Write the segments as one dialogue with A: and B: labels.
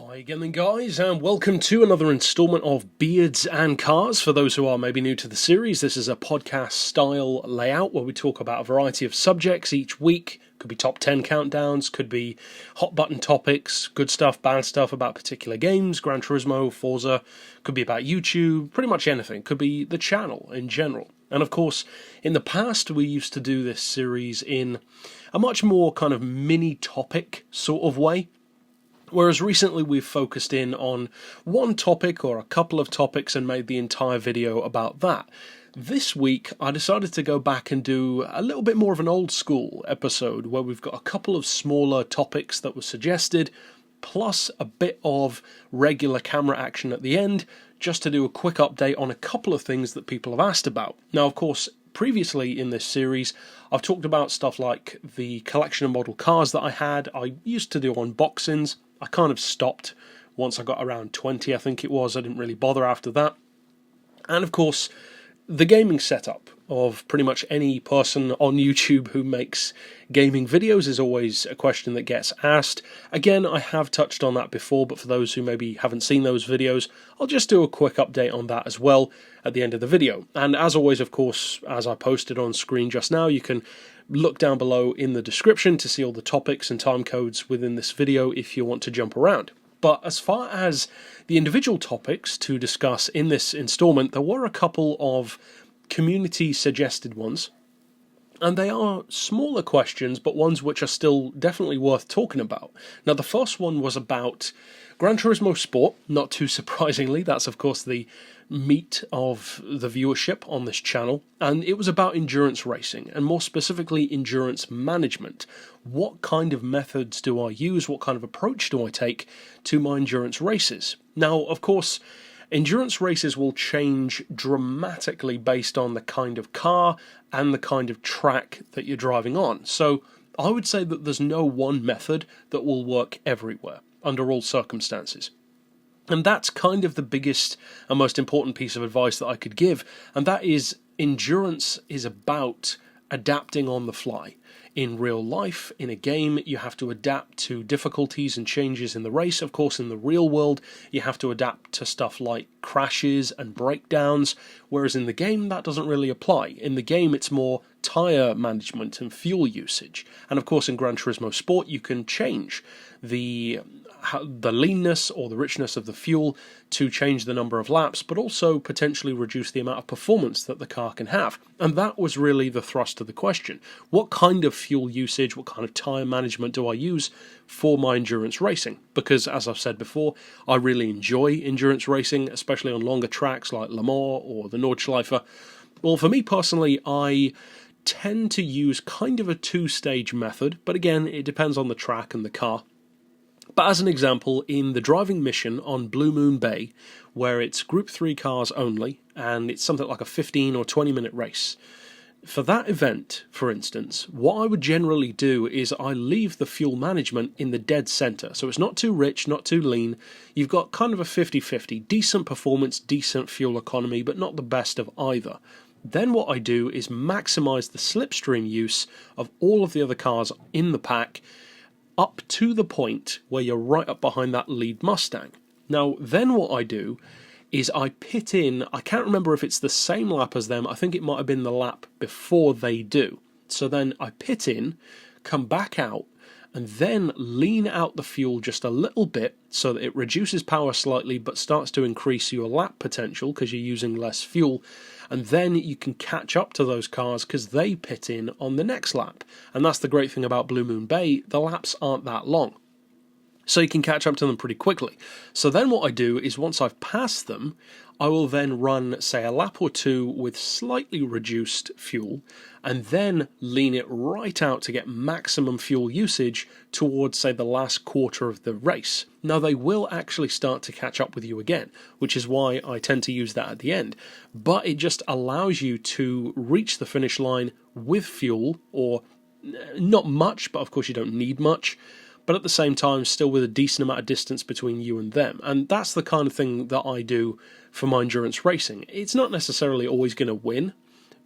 A: Hi again then guys, and welcome to another instalment of Beards and Cars. For those who are maybe new to the series, this is a podcast style layout where we talk about a variety of subjects each week. Could be top 10 countdowns, could be hot button topics, good stuff, bad stuff about particular games, Gran Turismo, Forza, could be about YouTube, pretty much anything, could be the channel in general. And of course, in the past we used to do this series in a much more kind of mini topic sort of way. Whereas recently we've focused in on one topic or a couple of topics and made the entire video about that. This week I decided to go back and do a little bit more of an old school episode where we've got a couple of smaller topics that were suggested, plus a bit of regular camera action at the end, just to do a quick update on a couple of things that people have asked about. Now, of course, previously in this series, I've talked about stuff like the collection of model cars that I had. I used to do unboxings. I kind of stopped once I got around 20, I think it was. I didn't really bother after that. And of course, the gaming setup of pretty much any person on YouTube who makes gaming videos is always a question that gets asked. Again, I have touched on that before, but for those who maybe haven't seen those videos, I'll just do a quick update on that as well at the end of the video. And as always, of course, as I posted on screen just now, you can look down below in the description to see all the topics and time codes within this video if you want to jump around. But as far as the individual topics to discuss in this installment, there were a couple of community suggested ones, and they are smaller questions, but ones which are still definitely worth talking about. Now, the first one was about Gran Turismo Sport. Not too surprisingly, that's of course the meat of the viewership on this channel, and it was about endurance racing, and more specifically endurance management. What kind of methods do I use? What kind of approach do I take to my endurance races? Now, of course, endurance races will change dramatically based on the kind of car and the kind of track that you're driving on. So I would say that there's no one method that will work everywhere, under all circumstances. And that's kind of the biggest and most important piece of advice that I could give, and that is endurance is about adapting on the fly. In real life, in a game, you have to adapt to difficulties and changes in the race. Of course, in the real world, you have to adapt to stuff like crashes and breakdowns, whereas in the game, that doesn't really apply. In the game, it's more tyre management and fuel usage. And of course, in Gran Turismo Sport, you can change the leanness or the richness of the fuel to change the number of laps, but also potentially reduce the amount of performance that the car can have. And that was really the thrust of the question. What kind of fuel usage, what kind of tyre management do I use for my endurance racing? Because, as I've said before, I really enjoy endurance racing, especially on longer tracks like Le Mans or the Nordschleife. Well, for me personally, I tend to use kind of a two-stage method, but again, it depends on the track and the car. But as an example, in the driving mission on Blue Moon Bay, where it's Group 3 cars only, and it's something like a 15 or 20 minute race, for that event, for instance, what I would generally do is I leave the fuel management in the dead centre. So it's not too rich, not too lean. You've got kind of a 50-50, decent performance, decent fuel economy, but not the best of either. Then what I do is maximise the slipstream use of all of the other cars in the pack, up to the point where you're right up behind that lead Mustang. Now, then what I do is I pit in, I can't remember if it's the same lap as them, I think it might have been the lap before they do. So then I pit in, come back out, and then lean out the fuel just a little bit so that it reduces power slightly but starts to increase your lap potential because you're using less fuel. And then you can catch up to those cars because they pit in on the next lap. And that's the great thing about Blue Moon Bay, the laps aren't that long. So you can catch up to them pretty quickly. So then what I do is once I've passed them, I will then run, say, a lap or two with slightly reduced fuel, and then lean it right out to get maximum fuel usage towards, say, the last quarter of the race. Now, they will actually start to catch up with you again, which is why I tend to use that at the end. But it just allows you to reach the finish line with fuel, or not much, but of course you don't need much, but at the same time still with a decent amount of distance between you and them. And that's the kind of thing that I do for my endurance racing. It's not necessarily always going to win,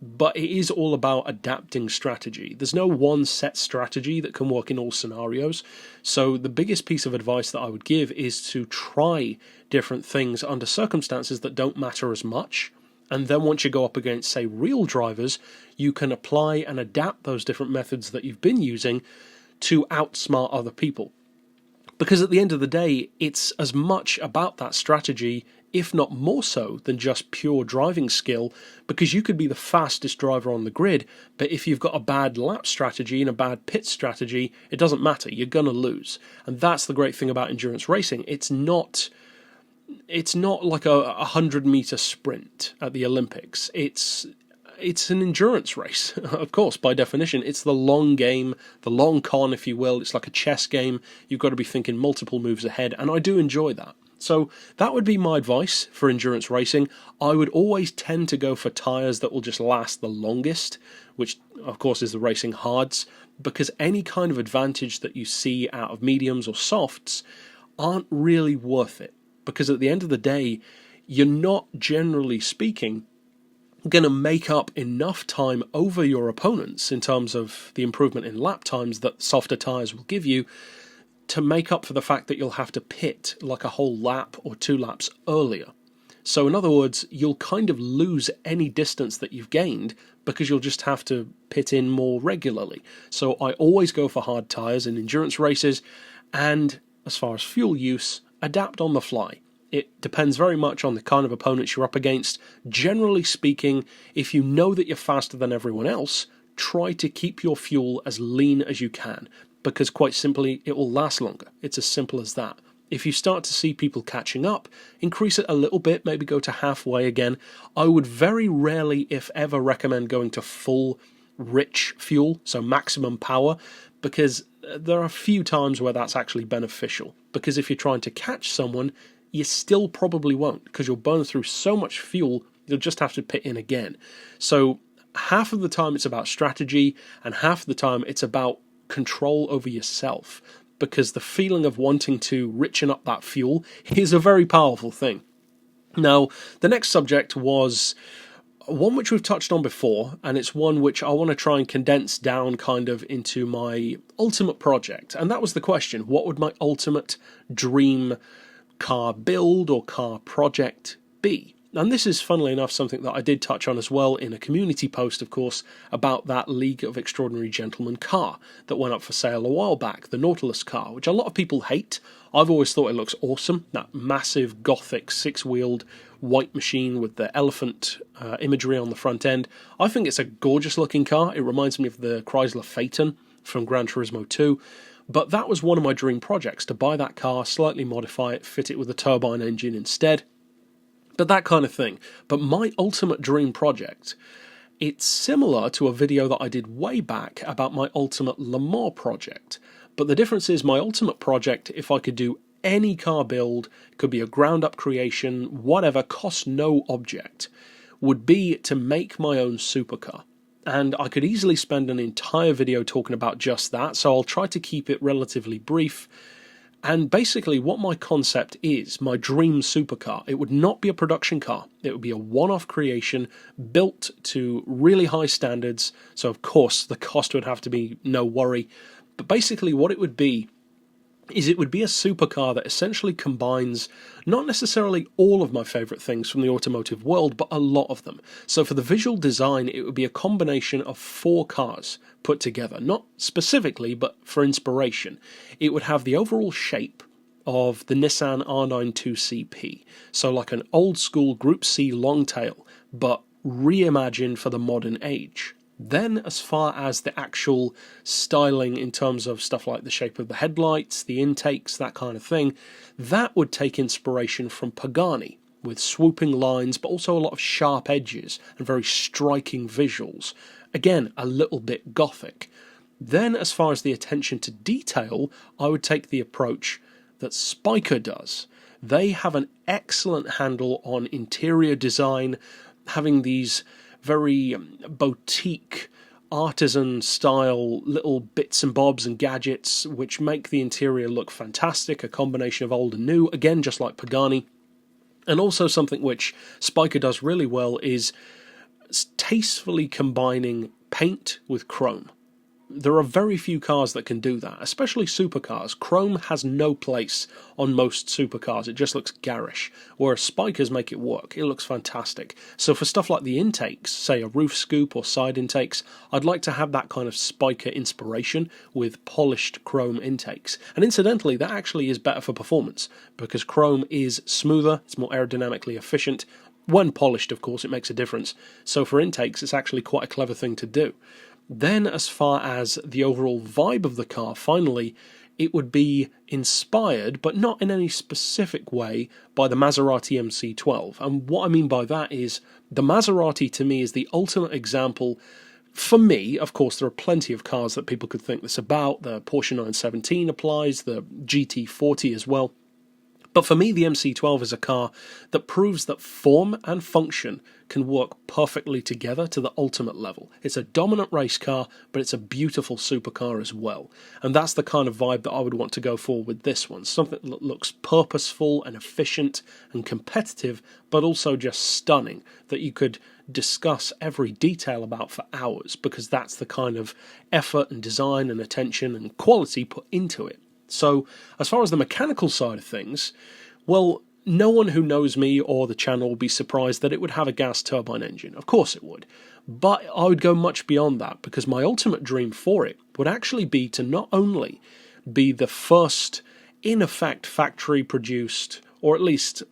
A: but it is all about adapting strategy. There's no one set strategy that can work in all scenarios. So the biggest piece of advice that I would give is to try different things under circumstances that don't matter as much. And then once you go up against, say, real drivers, you can apply and adapt those different methods that you've been using to outsmart other people. Because at the end of the day, it's as much about that strategy, if not more so, than just pure driving skill, because you could be the fastest driver on the grid, but if you've got a bad lap strategy and a bad pit strategy, it doesn't matter, you're going to lose. And that's the great thing about endurance racing. It's not like a 100-meter sprint at the Olympics. It's an endurance race, of course, by definition. It's the long game, the long con, if you will. It's like a chess game. You've got to be thinking multiple moves ahead, and I do enjoy that. So that would be my advice for endurance racing. I would always tend to go for tyres that will just last the longest, which, of course, is the racing hards, because any kind of advantage that you see out of mediums or softs aren't really worth it. Because at the end of the day, you're not, generally speaking, going to make up enough time over your opponents in terms of the improvement in lap times that softer tyres will give you to make up for the fact that you'll have to pit like a whole lap or 2 laps earlier. So in other words, you'll kind of lose any distance that you've gained because you'll just have to pit in more regularly. So I always go for hard tyres in endurance races, and as far as fuel use, adapt on the fly. It depends very much on the kind of opponents you're up against. Generally speaking, if you know that you're faster than everyone else, try to keep your fuel as lean as you can, because quite simply, it will last longer. It's as simple as that. If you start to see people catching up, increase it a little bit, maybe go to halfway again. I would very rarely, if ever, recommend going to full rich fuel, so maximum power, because there are a few times where that's actually beneficial. Because if you're trying to catch someone, you still probably won't, because you'll burn through so much fuel, you'll just have to pit in again. So half of the time it's about strategy, and half of the time it's about control over yourself, because the feeling of wanting to richen up that fuel is a very powerful thing. Now, the next subject was one which we've touched on before, and it's one which I want to try and condense down kind of into my ultimate project. And that was the question: what would my ultimate dream car build or car project be? And this is, funnily enough, something that I did touch on as well in a community post, of course, about that League of Extraordinary Gentlemen car that went up for sale a while back, the Nautilus car, which a lot of people hate. I've always thought it looks awesome, that massive gothic 6-wheeled white machine with the elephant imagery on the front end. I think it's a gorgeous looking car. It reminds me of the Chrysler Phaeton from Gran Turismo 2. But that was one of my dream projects, to buy that car, slightly modify it, fit it with a turbine engine instead. But that kind of thing. But my ultimate dream project, it's similar to a video that I did way back about my ultimate Le Mans project. But the difference is my ultimate project, if I could do any car build, could be a ground-up creation, whatever, cost no object, would be to make my own supercar. And I could easily spend an entire video talking about just that, so I'll try to keep it relatively brief. And basically what my concept is, my dream supercar, it would not be a production car. It would be a one-off creation built to really high standards. So of course the cost would have to be no worry. But basically what it would be is it would be a supercar that essentially combines not necessarily all of my favourite things from the automotive world, but a lot of them. So for the visual design, it would be a combination of 4 cars put together, not specifically, but for inspiration. It would have the overall shape of the Nissan R92CP, so like an old school Group C long tail, but reimagined for the modern age. Then as far as the actual styling in terms of stuff like the shape of the headlights, the intakes, that kind of thing, that would take inspiration from Pagani, with swooping lines but also a lot of sharp edges and very striking visuals. Again, a little bit gothic. Then as far as the attention to detail, I would take the approach that Spiker does. They have an excellent handle on interior design, having these very boutique, artisan-style little bits and bobs and gadgets which make the interior look fantastic, a combination of old and new, again just like Pagani. And also something which Spiker does really well is tastefully combining paint with chrome. There are very few cars that can do that, especially supercars. Chrome has no place on most supercars. It just looks garish, whereas spikers make it work. It looks fantastic. So for stuff like the intakes, say a roof scoop or side intakes, I'd like to have that kind of spiker inspiration with polished chrome intakes. And incidentally, that actually is better for performance, because chrome is smoother, it's more aerodynamically efficient. When polished, of course, it makes a difference. So for intakes, it's actually quite a clever thing to do. Then, as far as the overall vibe of the car, finally, it would be inspired, but not in any specific way, by the Maserati MC12. And what I mean by that is, the Maserati to me is the ultimate example. For me, of course, there are plenty of cars that people could think this about. The Porsche 917 applies, the GT40 as well. But for me, the MC12 is a car that proves that form and function can work perfectly together to the ultimate level. It's a dominant race car, but it's a beautiful supercar as well. And that's the kind of vibe that I would want to go for with this one. Something that looks purposeful and efficient and competitive, but also just stunning, that you could discuss every detail about for hours, because that's the kind of effort and design and attention and quality put into it. So, as far as the mechanical side of things, well, no one who knows me or the channel will be surprised that it would have a gas turbine engine. Of course it would. But I would go much beyond that, because my ultimate dream for it would actually be to not only be the first, in effect, factory-produced, or at least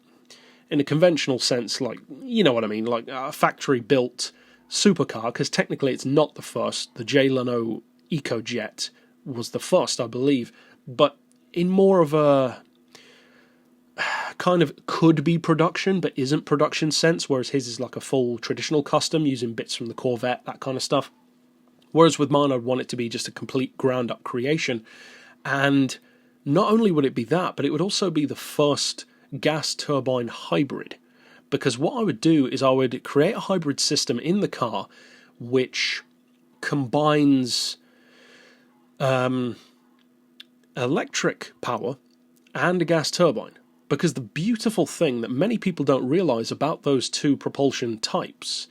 A: in a conventional sense, like, you know what I mean, like a factory-built supercar, because technically it's not the first. The Jay Leno EcoJet was the first, I believe. But in more of a kind of could-be production, but isn't production sense, whereas his is like a full traditional custom, using bits from the Corvette, that kind of stuff. Whereas with mine, I'd want it to be just a complete ground-up creation. And not only would it be that, but it would also be the first gas turbine hybrid. Because what I would do is I would create a hybrid system in the car which combines electric power and a gas turbine. Because the beautiful thing that many people don't realise about those two propulsion types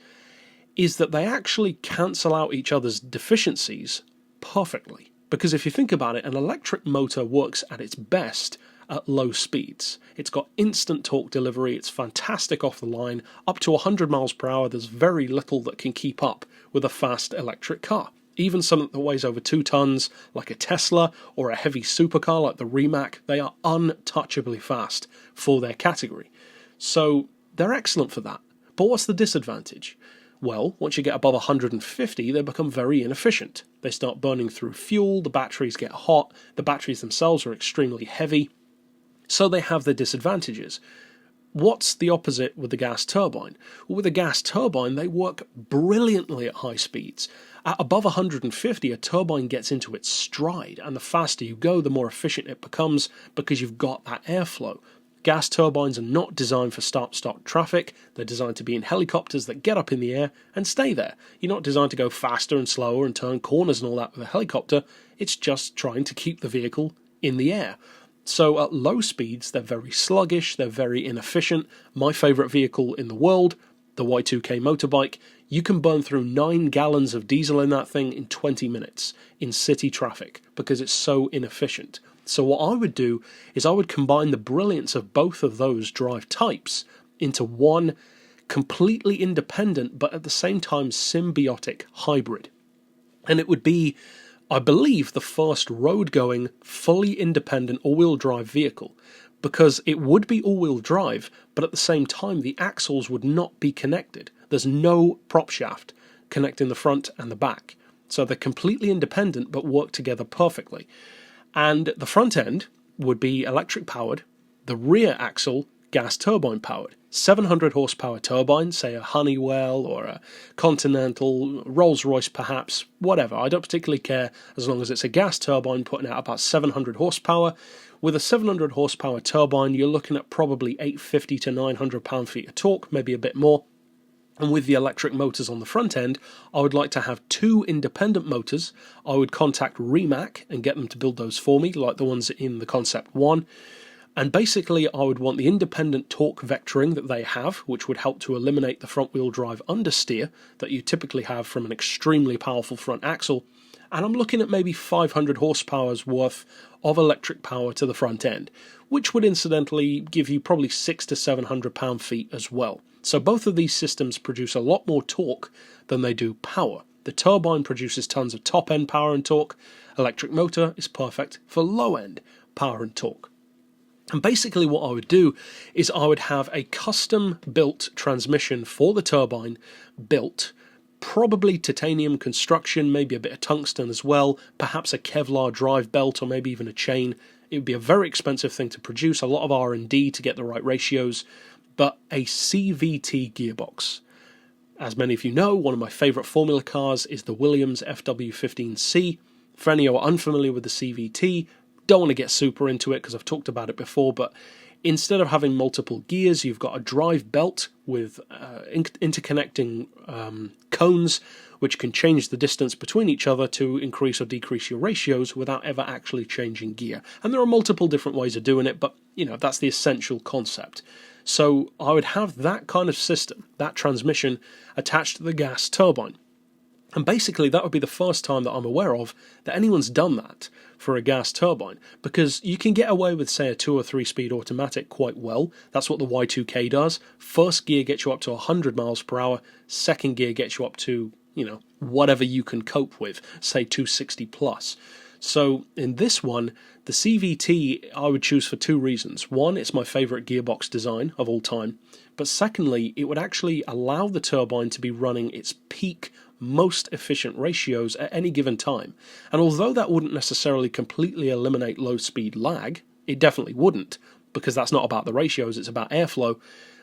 A: is that they actually cancel out each other's deficiencies perfectly. Because if you think about it, an electric motor works at its best at low speeds. It's got instant torque delivery, it's fantastic off the line, up to 100 miles per hour, there's very little that can keep up with a fast electric car. Even something that weighs over 2 tons, like a Tesla, or a heavy supercar like the Rimac, they are untouchably fast for their category. So they're excellent for that. But what's the disadvantage? Well, once you get above 150, they become very inefficient. They start burning through fuel, the batteries get hot, the batteries themselves are extremely heavy, so they have their disadvantages. What's the opposite with the gas turbine? Well, with a gas turbine, they work brilliantly at high speeds. At above 150, a turbine gets into its stride, and the faster you go, the more efficient it becomes, because you've got that airflow. Gas turbines are not designed for start-stop traffic. They're designed to be in helicopters that get up in the air and stay there. You're not designed to go faster and slower and turn corners and all that with a helicopter. It's just trying to keep the vehicle in the air. So at low speeds, they're very sluggish, they're very inefficient. My favourite vehicle in the world, the Y2K motorbike, you can burn through 9 gallons of diesel in that thing in 20 minutes in city traffic because it's so inefficient. So what I would do is I would combine the brilliance of both of those drive types into one completely independent but at the same time symbiotic hybrid. And it would be, I believe, the first road-going, fully independent all-wheel drive vehicle, because it would be all-wheel drive, but at the same time the axles would not be connected. There's no prop shaft connecting the front and the back. So they're completely independent but work together perfectly. And the front end would be electric powered, the rear axle gas turbine powered. 700 horsepower turbine, say a Honeywell or a Continental, Rolls-Royce perhaps, whatever. I don't particularly care as long as it's a gas turbine putting out about 700 horsepower. With a 700 horsepower turbine, you're looking at probably 850 to 900 pound-feet of torque, maybe a bit more. And with the electric motors on the front end, I would like to have 2 independent motors. I would contact Rimac and get them to build those for me, like the ones in the Concept 1. And basically I would want the independent torque vectoring that they have, which would help to eliminate the front-wheel drive understeer that you typically have from an extremely powerful front axle. And I'm looking at maybe 500 horsepower's worth of electric power to the front end, which would incidentally give you probably 600 to 700 pound-feet as well. So both of these systems produce a lot more torque than they do power. The turbine produces tons of top-end power and torque. Electric motor is perfect for low-end power and torque. And basically what I would do is I would have a custom-built transmission for the turbine built, probably titanium construction, maybe a bit of tungsten as well, perhaps a Kevlar drive belt or maybe even a chain. It would be a very expensive thing to produce, a lot of R&D to get the right ratios, but a CVT gearbox. As many of you know, one of my favourite formula cars is the Williams FW15C. For any who are unfamiliar with the CVT, don't want to get super into it because I've talked about it before, but instead of having multiple gears, you've got a drive belt with interconnecting cones, which can change the distance between each other to increase or decrease your ratios without ever actually changing gear. And there are multiple different ways of doing it, but that's the essential concept. So I would have that kind of system, that transmission, attached to the gas turbine. And basically that would be the first time that I'm aware of that anyone's done that for a gas turbine, because you can get away with, say, a 2 or 3 speed automatic quite well. That's what the Y2K does. First gear gets you up to 100 miles per hour, second gear gets you up to, whatever you can cope with, say 260 plus. So in this one, the CVT I would choose for 2 reasons. One, it's my favourite gearbox design of all time, but secondly, it would actually allow the turbine to be running its peak most efficient ratios at any given time. And although that wouldn't necessarily completely eliminate low speed lag, it definitely wouldn't, because that's not about the ratios, it's about airflow.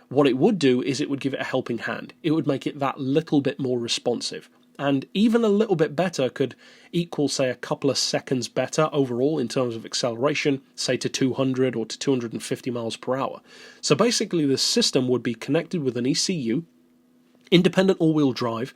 A: What it would do is it would give it a helping hand. It would make it that little bit more responsive. And even a little bit better could equal, say, a couple of seconds better overall in terms of acceleration, say to 200 or to 250 miles per hour. So basically the system would be connected with an ECU, independent all-wheel drive,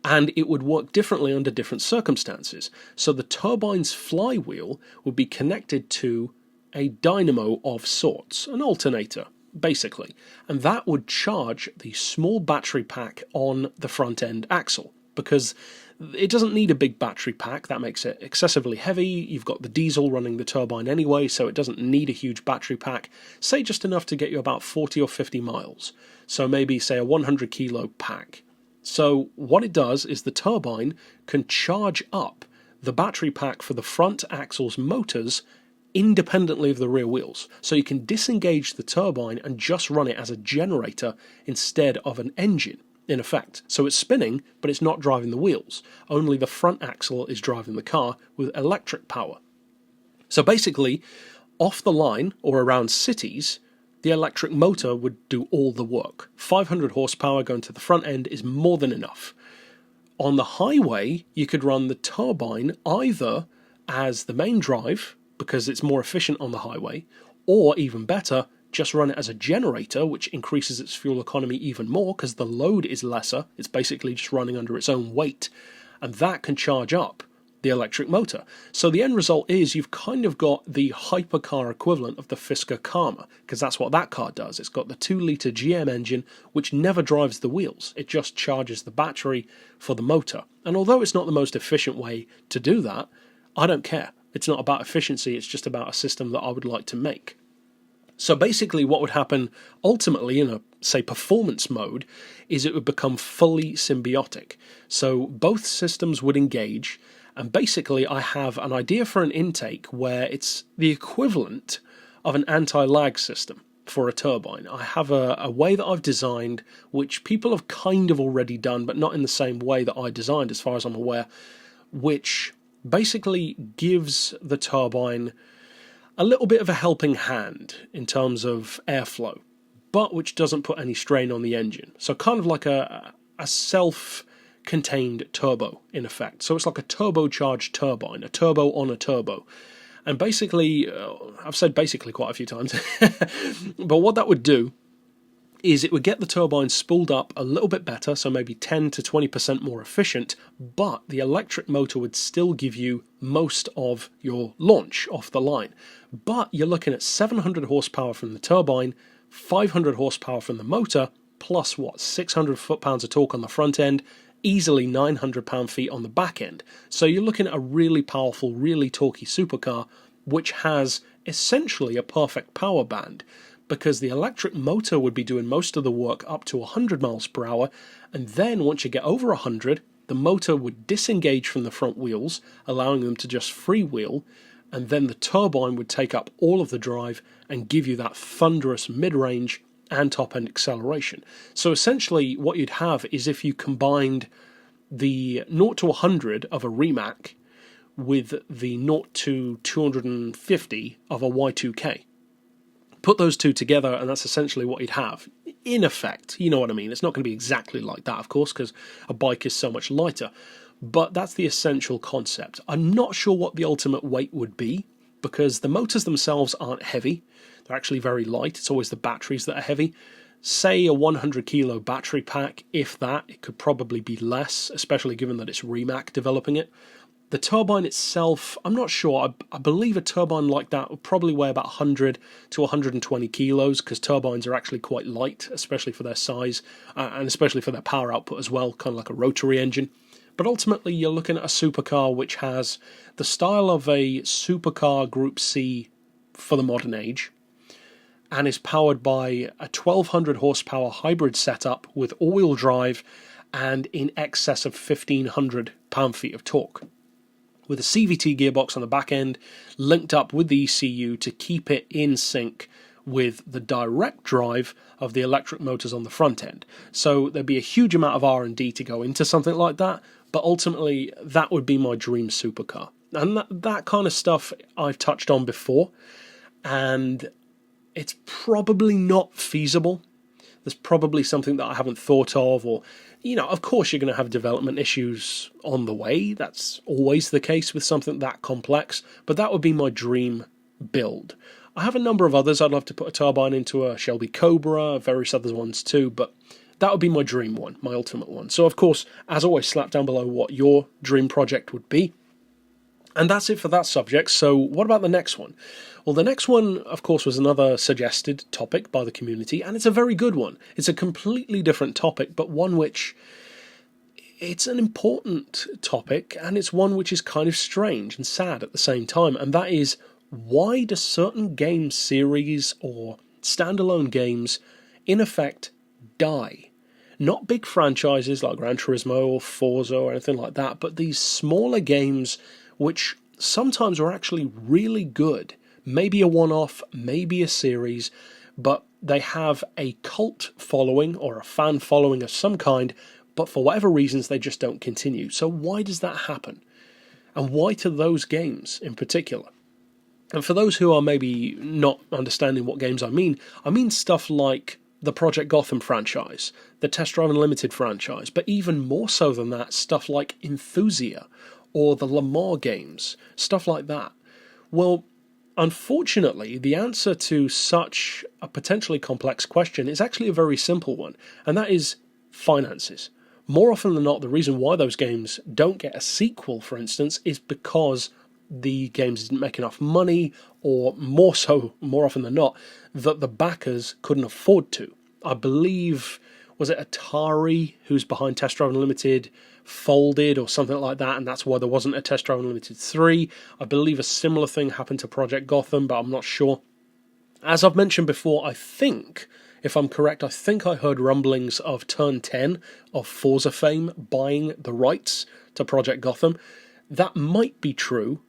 A: and it would work differently under different circumstances. So the turbine's flywheel would be connected to a dynamo of sorts, an alternator, basically, and that would charge the small battery pack on the front end axle, because it doesn't need a big battery pack. That makes it excessively heavy. You've got the diesel running the turbine anyway, so it doesn't need a huge battery pack, say just enough to get you about 40 or 50 miles. So maybe, say, a 100 kilo pack. So what it does is the turbine can charge up the battery pack for the front axle's motors independently of the rear wheels. So you can disengage the turbine and just run it as a generator instead of an engine, in effect. So it's spinning, but it's not driving the wheels. Only the front axle is driving the car with electric power. So basically, off the line or around cities, the electric motor would do all the work. 500 horsepower going to the front end is more than enough. On the highway, you could run the turbine either as the main drive, because it's more efficient on the highway, or even better, just run it as a generator, which increases its fuel economy even more because the load is lesser. It's basically just running under its own weight, and that can charge up the electric motor. So the end result is you've kind of got the hypercar equivalent of the Fisker Karma, because that's what that car does. It's got the 2-litre GM engine, which never drives the wheels. It just charges the battery for the motor. And although it's not the most efficient way to do that, I don't care. It's not about efficiency, it's just about a system that I would like to make. So basically what would happen ultimately in a, say, performance mode is it would become fully symbiotic. So both systems would engage, and basically I have an idea for an intake where it's the equivalent of an anti-lag system for a turbine. I have a way that I've designed, which people have kind of already done, but not in the same way that I designed as far as I'm aware, which basically gives the turbine a little bit of a helping hand in terms of airflow, but which doesn't put any strain on the engine. So kind of like a self-contained turbo, in effect. So it's like a turbocharged turbine, a turbo on a turbo. And basically, I've said basically quite a few times, but what that would do is it would get the turbine spooled up a little bit better, so maybe 10 to 20% more efficient, but the electric motor would still give you most of your launch off the line. But you're looking at 700 horsepower from the turbine, 500 horsepower from the motor, plus 600 foot-pounds of torque on the front end, easily 900 pound-feet on the back end. So you're looking at a really powerful, really torquey supercar, which has essentially a perfect power band, because the electric motor would be doing most of the work up to 100 miles per hour, and then once you get over 100, the motor would disengage from the front wheels, allowing them to just freewheel, and then the turbine would take up all of the drive and give you that thunderous mid-range and top-end acceleration. So essentially what you'd have is if you combined the 0 to 100 of a Rimac with the 0 to 250 of a Y2K. Put those two together, and that's essentially what you'd have. In effect, you know what I mean. It's not going to be exactly like that, of course, because a bike is so much lighter. But that's the essential concept. I'm not sure what the ultimate weight would be, because the motors themselves aren't heavy. They're actually very light. It's always the batteries that are heavy. Say a 100 kilo battery pack, if that, it could probably be less, especially given that it's Rimac developing it. The turbine itself, I'm not sure. I believe a turbine like that would probably weigh about 100 to 120 kilos, because turbines are actually quite light, especially for their size, and especially for their power output as well, kind of like a rotary engine. But ultimately, you're looking at a supercar which has the style of a supercar Group C for the modern age, and is powered by a 1200 horsepower hybrid setup with all-wheel drive and in excess of 1500 pound-feet of torque, with a CVT gearbox on the back end, linked up with the ECU to keep it in sync with the direct drive of the electric motors on the front end. So there'd be a huge amount of R&D to go into something like that, but ultimately that would be my dream supercar. And that kind of stuff I've touched on before, and it's probably not feasible. There's probably something that I haven't thought of, or, of course you're going to have development issues on the way. That's always the case with something that complex, but that would be my dream build. I have a number of others. I'd love to put a turbine into a Shelby Cobra, various other ones too, but that would be my dream one, my ultimate one. So of course, as always, slap down below what your dream project would be. And that's it for that subject. So what about the next one? Well, the next one, of course, was another suggested topic by the community, and it's a very good one. It's a completely different topic, but one which, it's an important topic, and it's one which is kind of strange and sad at the same time, and that is, why do certain game series or standalone games, in effect, die? Not big franchises like Gran Turismo or Forza or anything like that, but these smaller games which sometimes are actually really good. Maybe a one-off, maybe a series, but they have a cult following or a fan following of some kind, but for whatever reasons they just don't continue. So why does that happen? And why to those games in particular? And for those who are maybe not understanding what games I mean stuff like the Project Gotham franchise, the Test Drive Unlimited franchise, but even more so than that, stuff like Enthusia or the Lamar games, stuff like that. Well, unfortunately, the answer to such a potentially complex question is actually a very simple one, and that is finances. More often than not, the reason why those games don't get a sequel, for instance, is because the games didn't make enough money, or more often than not, that the backers couldn't afford to. I believe, was it Atari, who's behind Test Drive Unlimited, folded or something like that, and that's why there wasn't a Test Drive Unlimited 3. I believe a similar thing happened to Project Gotham, but I'm not sure. As I've mentioned before, I think, if I'm correct, I heard rumblings of Turn 10 of Forza fame buying the rights to Project Gotham. That might be true,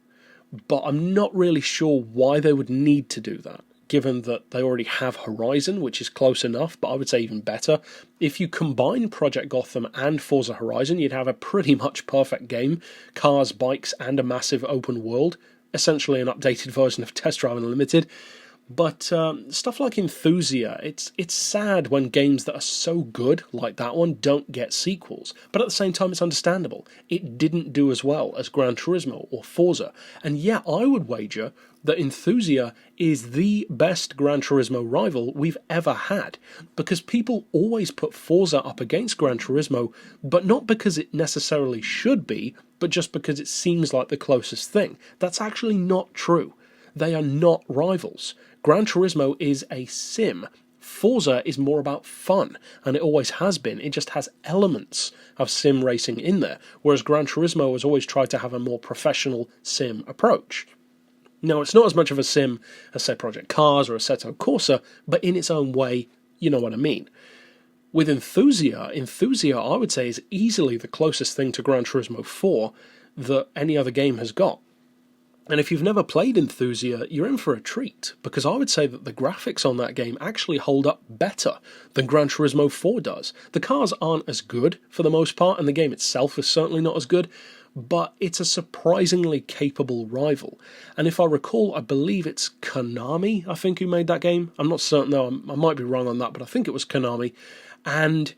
A: but I'm not really sure why they would need to do that, given that they already have Horizon, which is close enough, but I would say even better. If you combine Project Gotham and Forza Horizon, you'd have a pretty much perfect game. Cars, bikes, and a massive open world. Essentially an updated version of Test Drive Unlimited. But stuff like Enthusia, it's sad when games that are so good, like that one, don't get sequels. But at the same time, it's understandable. It didn't do as well as Gran Turismo or Forza. And yeah, I would wager that Enthusia is the best Gran Turismo rival we've ever had. Because people always put Forza up against Gran Turismo, but not because it necessarily should be, but just because it seems like the closest thing. That's actually not true. They are not rivals. Gran Turismo is a sim. Forza is more about fun, and it always has been. It just has elements of sim racing in there, whereas Gran Turismo has always tried to have a more professional sim approach. Now, it's not as much of a sim as, say, Project Cars or Assetto Corsa, but in its own way, you know what I mean. With Enthusia, I would say, is easily the closest thing to Gran Turismo 4 that any other game has got. And if you've never played Enthusia, you're in for a treat, because I would say that the graphics on that game actually hold up better than Gran Turismo 4 does. The cars aren't as good, for the most part, and the game itself is certainly not as good, but it's a surprisingly capable rival. And if I recall, I believe it's Konami, I think, who made that game. I'm not certain, though, I might be wrong on that, but I think it was Konami. And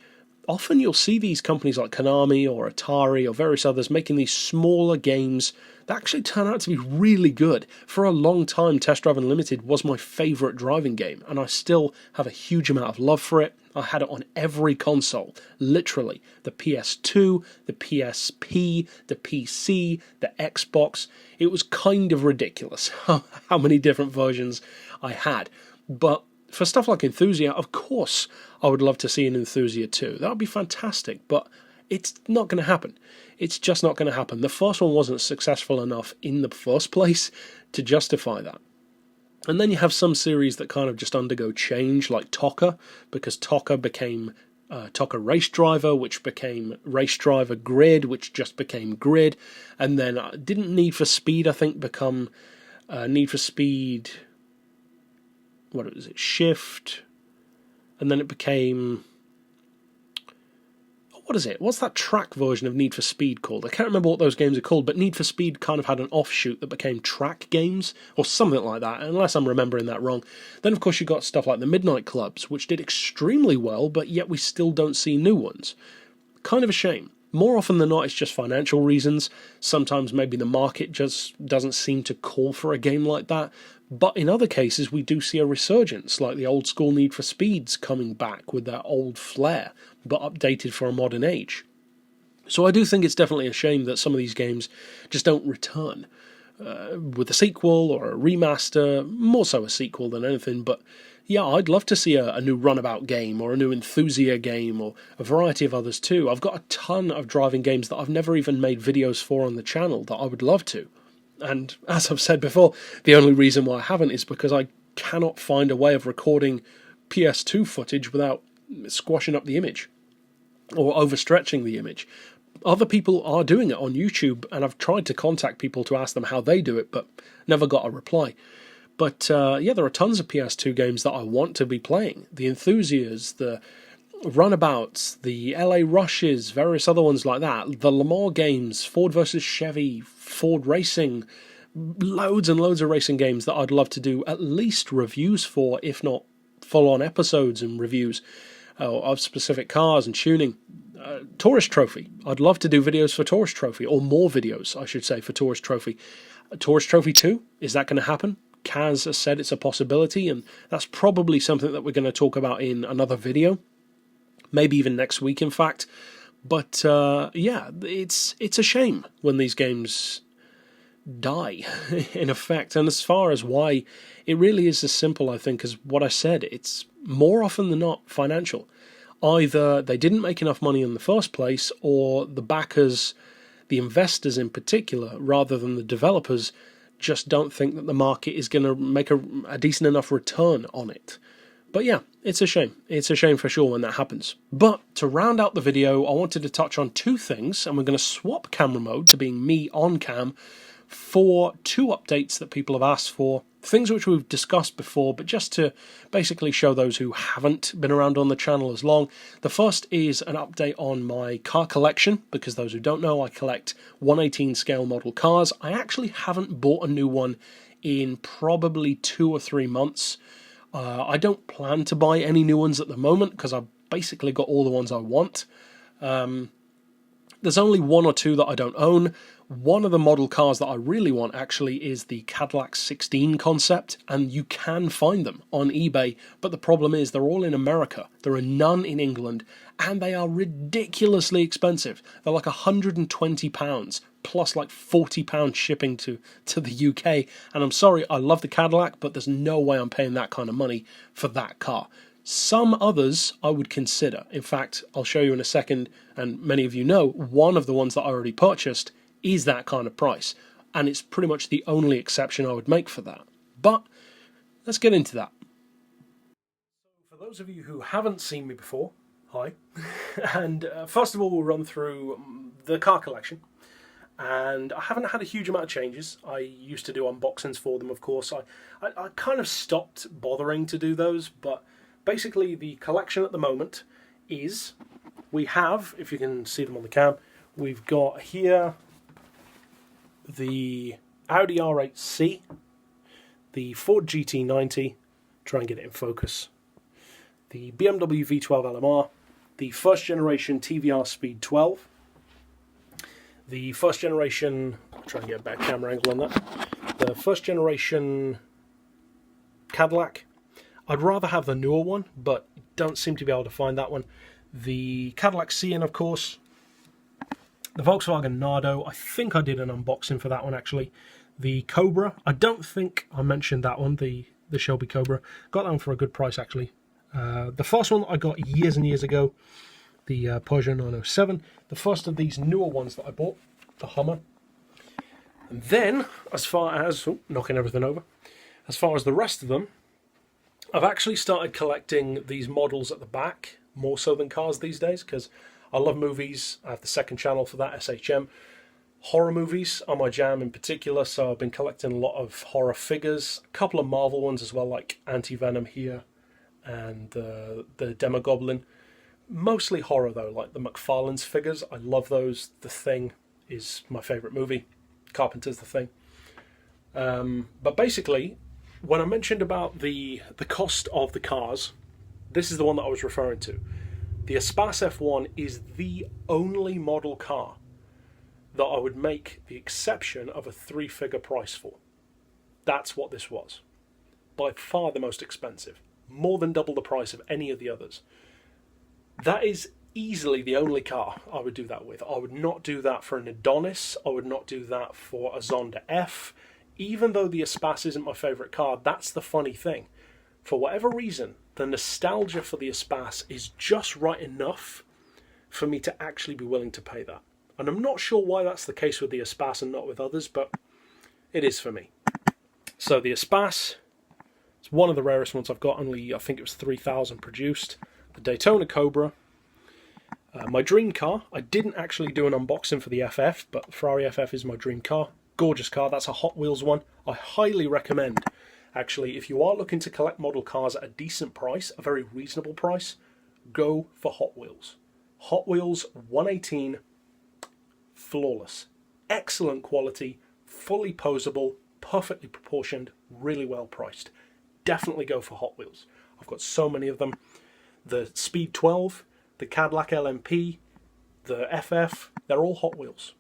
A: often you'll see these companies like Konami or Atari or various others making these smaller games that actually turn out to be really good. For a long time, Test Drive Unlimited was my favourite driving game, and I still have a huge amount of love for it. I had it on every console, literally. The PS2, the PSP, the PC, the Xbox. It was kind of ridiculous how many different versions I had. But for stuff like Enthusia, of course, I would love to see an Enthusia 2. That would be fantastic, but it's not going to happen. It's just not going to happen. The first one wasn't successful enough in the first place to justify that. And then you have some series that kind of just undergo change, like TOCA, because TOCA became TOCA Race Driver, which became Race Driver Grid, which just became Grid, and then didn't Need for Speed, I think, become Need for Speed, what was it, Shift, and then it became, what is it? What's that track version of Need for Speed called? I can't remember what those games are called, but Need for Speed kind of had an offshoot that became track games, or something like that, unless I'm remembering that wrong. Then, of course, you got stuff like the Midnight Clubs, which did extremely well, but yet we still don't see new ones. Kind of a shame. More often than not, it's just financial reasons. Sometimes maybe the market just doesn't seem to call for a game like that. But in other cases, we do see a resurgence, like the old school Need for Speeds coming back with their old flair, but updated for a modern age. So I do think it's definitely a shame that some of these games just don't return with a sequel or a remaster, more so a sequel than anything. But yeah, I'd love to see a new Runabout game or a new Enthusia game or a variety of others too. I've got a ton of driving games that I've never even made videos for on the channel that I would love to. And as I've said before, the only reason why I haven't is because I cannot find a way of recording PS2 footage without squashing up the image or overstretching the image. Other people are doing it on YouTube, and I've tried to contact people to ask them how they do it, but never got a reply. But yeah, there are tons of PS2 games that I want to be playing. The Enthusias, the Runabouts, the LA Rushes, various other ones like that, the Le Mans games, Ford versus Chevy, Ford Racing, loads and loads of racing games that I'd love to do at least reviews for, if not full-on episodes and reviews of specific cars and tuning. Tourist Trophy. I'd love to do videos for Tourist Trophy, or more videos, I should say, for Tourist Trophy. Tourist Trophy 2, is that going to happen? Kaz has said it's a possibility, and that's probably something that we're going to talk about in another video. Maybe even next week, in fact. But yeah, it's a shame when these games die, in effect. And as far as why, it really is as simple, I think, as what I said. It's more often than not financial. Either they didn't make enough money in the first place, or the backers, the investors in particular, rather than the developers, just don't think that the market is going to make a decent enough return on it. But yeah, it's a shame. It's a shame for sure when that happens. But to round out the video, I wanted to touch on two things, and we're going to swap camera mode to being me on cam for two updates that people have asked for, things which we've discussed before, but just to basically show those who haven't been around on the channel as long. The first is an update on my car collection, because those who don't know, I collect 1/18 scale model cars. I actually haven't bought a new one in probably 2 or 3 months. I don't plan to buy any new ones at the moment because I've basically got all the ones I want. There's only 1 or 2 that I don't own. One of the model cars that I really want actually is the Cadillac 16 concept, and you can find them on eBay, but the problem is they're all in America. There are none in England, and they are ridiculously expensive. They're like £120 plus like £40 shipping to the UK, and I'm sorry, I love the Cadillac, but there's no way I'm paying that kind of money for that car. Some others I would consider. In fact, I'll show you in a second, and many of you know, one of the ones that I already purchased is that kind of price, and it's pretty much the only exception I would make for that. But let's get into that. For those of you who haven't seen me before, hi. And first of all, we'll run through the car collection. And I haven't had a huge amount of changes. I used to do unboxings for them, of course. I kind of stopped bothering to do those, but basically the collection at the moment is, we have, if you can see them on the cam, we've got here the Audi R8C, the Ford GT90, try and get it in focus, the BMW V12 LMR, the first generation TVR Speed 12, the first generation, I'll try and get a better camera angle on that, the first generation Cadillac. I'd rather have the newer one, but don't seem to be able to find that one. The Cadillac Cian, of course. The Volkswagen Nardo, I think I did an unboxing for that one actually. The Cobra, I don't think I mentioned that one, the Shelby Cobra. Got that one for a good price actually. The first one that I got years and years ago, the Peugeot 907. The first of these newer ones that I bought, the Hummer. And then, as far as, knocking everything over, as far as the rest of them, I've actually started collecting these models at the back, more so than cars these days, because I love movies. I have the second channel for that, SHM. Horror movies are my jam in particular, so I've been collecting a lot of horror figures, a couple of Marvel ones as well, like Anti-Venom here, and the Demogoblin. Mostly horror though, like the McFarlane's figures. I love those. The Thing is my favourite movie. Carpenter's The Thing. But basically, when I mentioned about the cost of the cars, this is the one that I was referring to. The Espace F1 is the only model car that I would make the exception of a 3-figure price for. That's what this was. By far the most expensive. More than double the price of any of the others. That is easily the only car I would do that with. I would not do that for an Adonis. I would not do that for a Zonda F. Even though the Espace isn't my favourite car, that's the funny thing. For whatever reason, the nostalgia for the Espace is just right enough for me to actually be willing to pay that. And I'm not sure why that's the case with the Espace and not with others, but it is for me. So the Espace, it's one of the rarest ones I've got. Only, I think it was 3,000 produced. The Daytona Cobra. My dream car, I didn't actually do an unboxing for the FF, but Ferrari FF is my dream car. Gorgeous car, that's a Hot Wheels one. I highly recommend, actually, if you are looking to collect model cars at a decent price, a very reasonable price, go for Hot Wheels. Hot Wheels 118, flawless. Excellent quality, fully posable, perfectly proportioned, really well priced. Definitely go for Hot Wheels. I've got so many of them. The Speed 12, the Cadillac LMP, the FF, they're all Hot Wheels.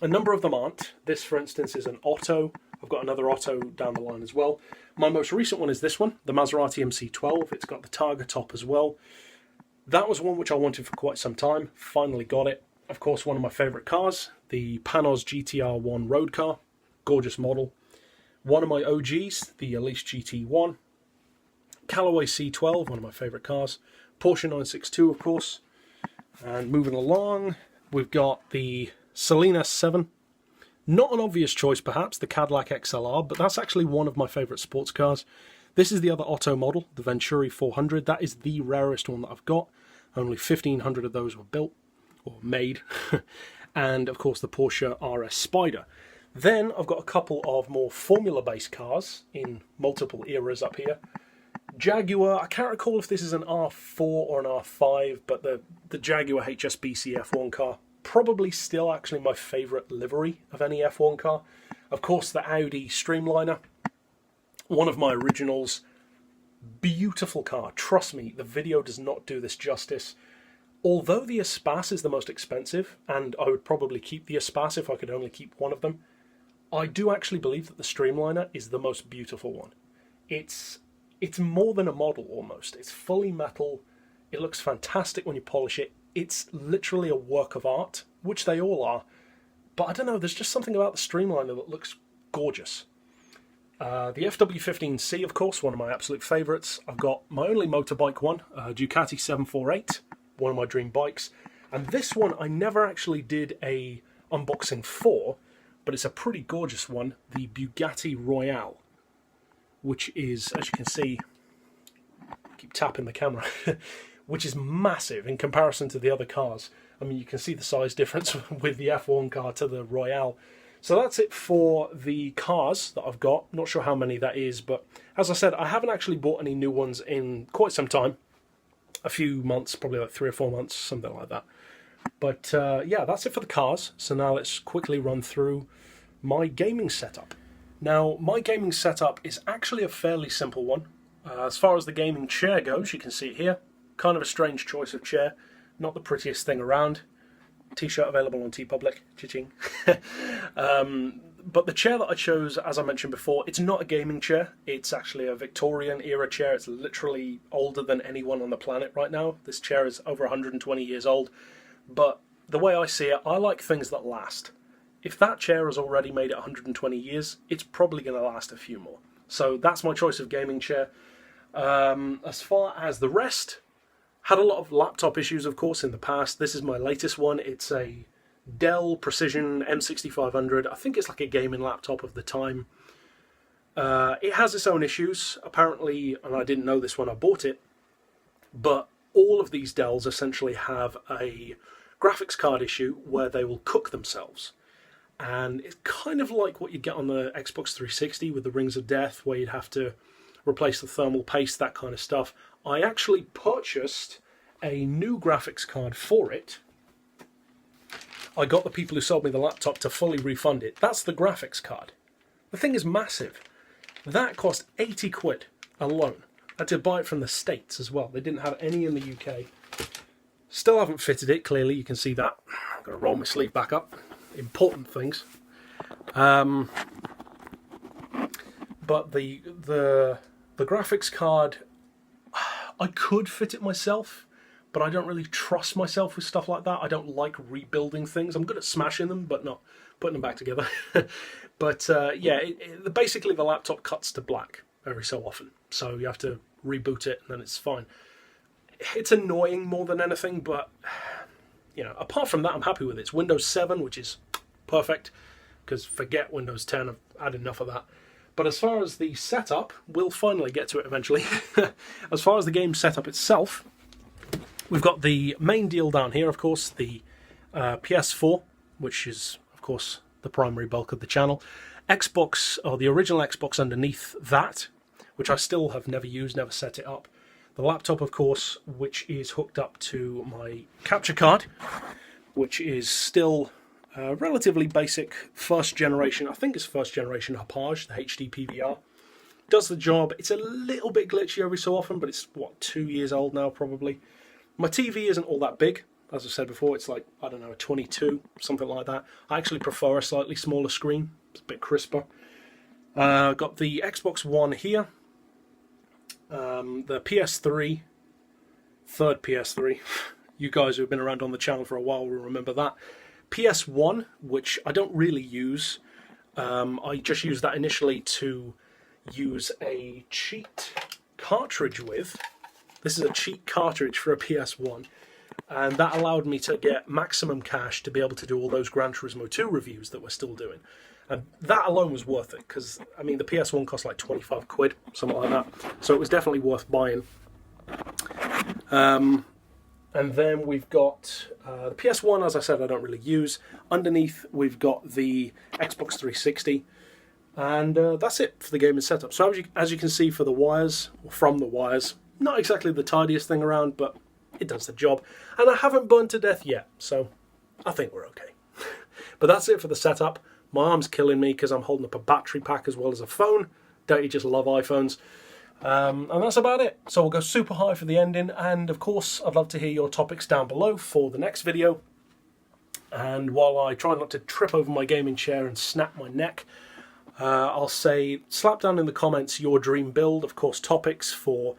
A: A number of them aren't. This, for instance, is an Otto. I've got another Otto down the line as well. My most recent one is this one, the Maserati MC12. It's got the Targa top as well. That was one which I wanted for quite some time. Finally got it. Of course, one of my favourite cars, the Panos GTR1 road car. Gorgeous model. One of my OGs, the Elise GT1. Callaway C12, one of my favourite cars. Porsche 962, of course. And moving along, we've got the Celine S7. Not an obvious choice, perhaps, the Cadillac XLR, but that's actually one of my favourite sports cars. This is the other Otto model, the Venturi 400. That is the rarest one that I've got. Only 1,500 of those were built, or made. And, of course, the Porsche RS Spider. Then I've got a couple of more formula-based cars in multiple eras up here. Jaguar, I can't recall if this is an R4 or an R5, but the Jaguar HSBC F1 car, probably still actually my favourite livery of any F1 car. Of course, the Audi Streamliner, one of my originals. Beautiful car. Trust me, the video does not do this justice. Although the Espace is the most expensive, and I would probably keep the Espace if I could only keep one of them, I do actually believe that the Streamliner is the most beautiful one. It's more than a model almost. It's fully metal. It looks fantastic when you polish it. It's literally a work of art, which they all are. But I don't know, there's just something about the Streamliner that looks gorgeous. The FW15C, of course, one of my absolute favourites. I've got my only motorbike one, Ducati 748, one of my dream bikes. And this one I never actually did a unboxing for, but it's a pretty gorgeous one, the Bugatti Royale, which is, as you can see, keep tapping the camera, which is massive in comparison to the other cars. I mean, you can see the size difference with the F1 car to the Royale. So that's it for the cars that I've got. Not sure how many that is, but as I said, I haven't actually bought any new ones in quite some time. A few months, probably like 3 or 4 months, something like that. But yeah, that's it for the cars. So now let's quickly run through my gaming setup. Now, my gaming setup is actually a fairly simple one. As far as the gaming chair goes, you can see it here. Kind of a strange choice of chair. Not the prettiest thing around. T-shirt available on TeePublic. Cha-ching. But the chair that I chose, as I mentioned before, it's not a gaming chair. It's actually a Victorian era chair. It's literally older than anyone on the planet right now. This chair is over 120 years old. But the way I see it, I like things that last. If that chair has already made it 120 years, it's probably going to last a few more. So that's my choice of gaming chair. As far as the rest, had a lot of laptop issues, of course, in the past. This is my latest one. It's a Dell Precision M6500. I think it's like a gaming laptop of the time. It has its own issues, apparently, and I didn't know this when I bought it, but all of these Dells essentially have a graphics card issue where they will cook themselves. And it's kind of like what you get on the Xbox 360 with the Rings of Death, where you'd have to replace the thermal paste, that kind of stuff. I actually purchased a new graphics card for it. I got the people who sold me the laptop to fully refund it. That's the graphics card. The thing is massive. That cost 80 quid alone. I had to buy it from the States as well. They didn't have any in the UK. Still haven't fitted it, clearly. You can see that. I'm going to roll my sleeve back up. Important things. But the graphics card, I could fit it myself, but I don't really trust myself with stuff like that. I don't like rebuilding things. I'm good at smashing them, but not putting them back together. But yeah, basically the laptop cuts to black every so often, so you have to reboot it and then it's fine. It's annoying more than anything, but you know, apart from that, I'm happy with it. It's Windows 7, which is perfect, because forget Windows 10, I've had enough of that. But as far as the setup, we'll finally get to it eventually. As far as the game setup itself, we've got the main deal down here, of course, the PS4, which is, of course, the primary bulk of the channel. Xbox, or the original Xbox underneath that, which I still have never used, never set it up. The laptop, of course, which is hooked up to my capture card, which is still relatively basic first generation. I think it's first generation Harper, the HD PVR. Does the job. It's a little bit glitchy every so often, but it's, what, 2 years old now, probably. My TV isn't all that big. As I said before, it's like, I don't know, a 22, something like that. I actually prefer a slightly smaller screen. It's a bit crisper. Got the Xbox One here. The PS3, third PS3, you guys who have been around on the channel for a while will remember that. PS1, which I don't really use, I just used that initially to use a cheat cartridge with. This is a cheat cartridge for a PS1, and that allowed me to get maximum cash to be able to do all those Gran Turismo 2 reviews that we're still doing. And that alone was worth it, because, I mean, the PS1 cost like 25 quid, something like that. So it was definitely worth buying. And then we've got the PS1, as I said, I don't really use. Underneath, we've got the Xbox 360. And that's it for the gaming setup. So as you can see for the wires, or from the wires, not exactly the tidiest thing around, but it does the job. And I haven't burned to death yet, so I think we're okay. But that's it for the setup. My arm's killing me because I'm holding up a battery pack as well as a phone. Don't you just love iPhones? And that's about it. So we'll go super high for the ending, and of course I'd love to hear your topics down below for the next video. And while I try not to trip over my gaming chair and snap my neck, I'll say slap down in the comments your dream build, of course topics for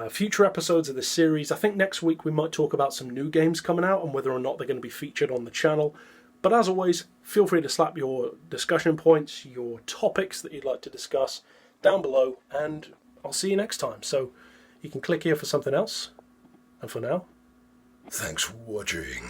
A: future episodes of this series. I think next week we might talk about some new games coming out and whether or not they're going to be featured on the channel. But as always, feel free to slap your discussion points, your topics that you'd like to discuss down below, and I'll see you next time. So you can click here for something else, and for now,
B: thanks for watching.